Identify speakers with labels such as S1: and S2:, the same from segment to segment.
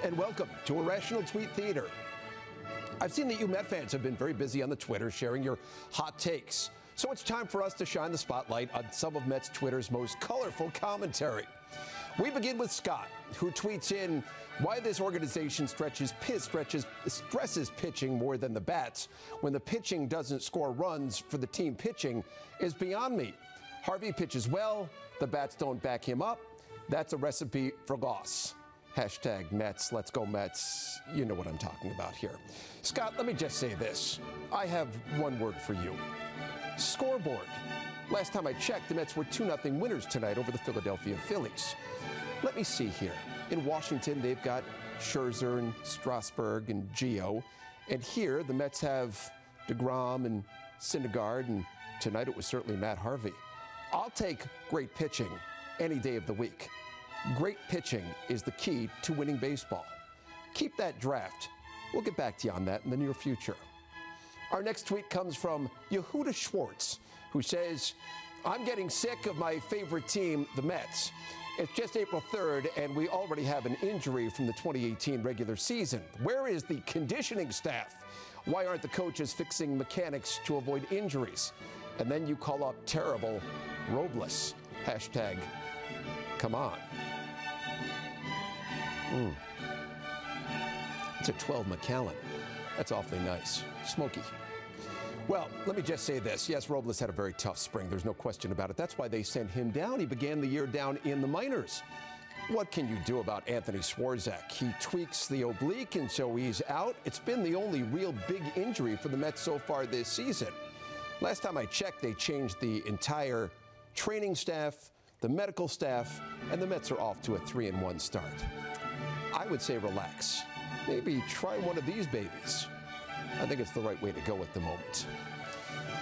S1: and welcome to Irrational Tweet Theater. I've seen that you Met fans have been very busy on the Twitter sharing your hot takes. So it's time for us to shine the spotlight on some of Mets Twitter's most colorful commentary. We begin with Scott, who tweets in why this organization stresses pitching more than the bats when the pitching doesn't score runs for the team pitching is beyond me. Harvey pitches well, the bats don't back him up. That's a recipe for loss. Hashtag Mets, let's go Mets. You know what I'm talking about here. Scott, let me just say this. I have one word for you. Scoreboard. Last time I checked, the Mets were 2-0 winners tonight over the Philadelphia Phillies. Let me see here. In Washington, they've got Scherzer and Strasburg and Gio. And here, the Mets have DeGrom and Syndergaard, and tonight it was certainly Matt Harvey. I'll take great pitching any day of the week. Great pitching is the key to winning baseball. Keep that draft. We'll get back to you on that in the near future. Our next tweet comes from Yehuda Schwartz, who says, I'm getting sick of my favorite team, the Mets. It's just April 3rd, and we already have an injury from the 2018 regular season. Where is the conditioning staff? Why aren't the coaches fixing mechanics to avoid injuries? And then you call up terrible Robles. Hashtag, come on. It's a 12 McAllen. That's awfully nice. Smoky. Well, let me just say this. Yes, Robles had a very tough spring. There's no question about it. That's why they sent him down. He began the year down in the minors. What can you do about Anthony Schwartz? He tweaks the oblique, and so he's out. It's been the only real big injury for the Mets so far this season. Last time I checked, they changed the entire training staff, the medical staff, and the Mets are off to a 3-1 start. I would say relax. Maybe try one of these babies. I think it's the right way to go at the moment.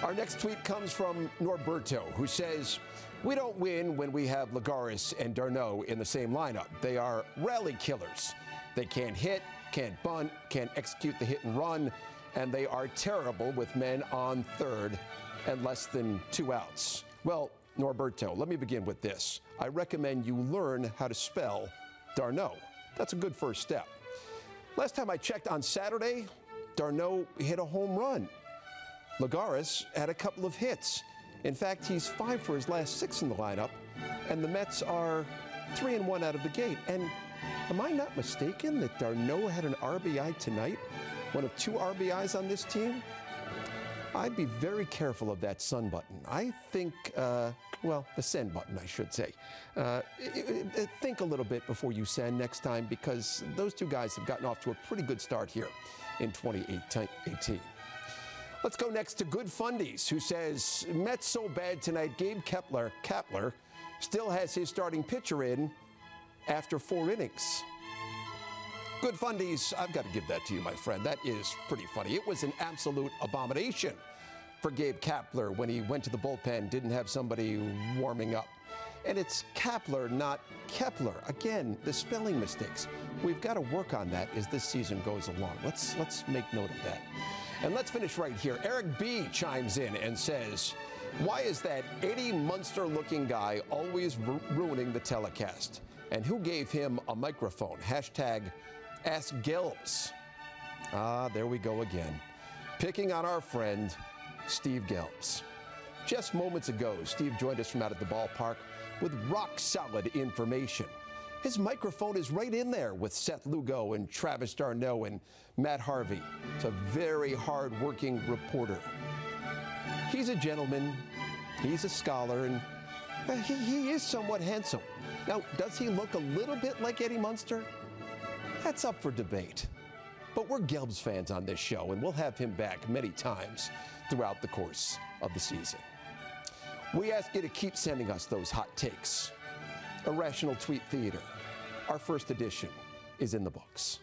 S1: Our next tweet comes from Norberto, who says, we don't win when we have Lagares and d'Arnaud in the same lineup. They are rally killers. They can't hit, can't bunt, can't execute the hit and run, and they are terrible with men on third and less than 2 outs. Well, Norberto, let me begin with this. I recommend you learn how to spell d'Arnaud. That's a good first step. Last time I checked on Saturday, d'Arnaud hit a home run. Lagares had a couple of hits. In fact, he's 5 for his last 6 in the lineup, and the Mets are 3-1 out of the gate. And am I not mistaken that d'Arnaud had an RBI tonight? One of 2 RBIs on this team? I'd be very careful of that sun button. I think, well, the send button, I should say. Think a little bit before you send next time, because those 2 guys have gotten off to a pretty good start here in 2018. Let's go next to Good Fundies, who says, Mets so bad tonight, Gabe Kapler still has his starting pitcher in after 4 innings. Good Fundies, I've got to give that to you, my friend. That is pretty funny. It was an absolute abomination for Gabe Kapler when he went to the bullpen, didn't have somebody warming up. And it's Kapler, not Kepler. Again, the spelling mistakes. We've got to work on that as this season goes along. Let's make note of that. And let's finish right here. Eric B. chimes in and says, why is that Eddie Munster-looking guy always ruining the telecast? And who gave him a microphone? Hashtag Ask Gelbs. Ah, there we go again. Picking on our friend, Steve Gelbs. Just moments ago, Steve joined us from out at the ballpark with rock-solid information. His microphone is right in there with Seth Lugo and Travis d'Arnaud and Matt Harvey. It's a very hard-working reporter. He's a gentleman, he's a scholar, and he is somewhat handsome. Now, does he look a little bit like Eddie Munster? That's up for debate. But we're Gelbs fans on this show, and we'll have him back many times throughout the course of the season. We ask you to keep sending us those hot takes. Irrational Tweet Theater. Our first edition is in the books.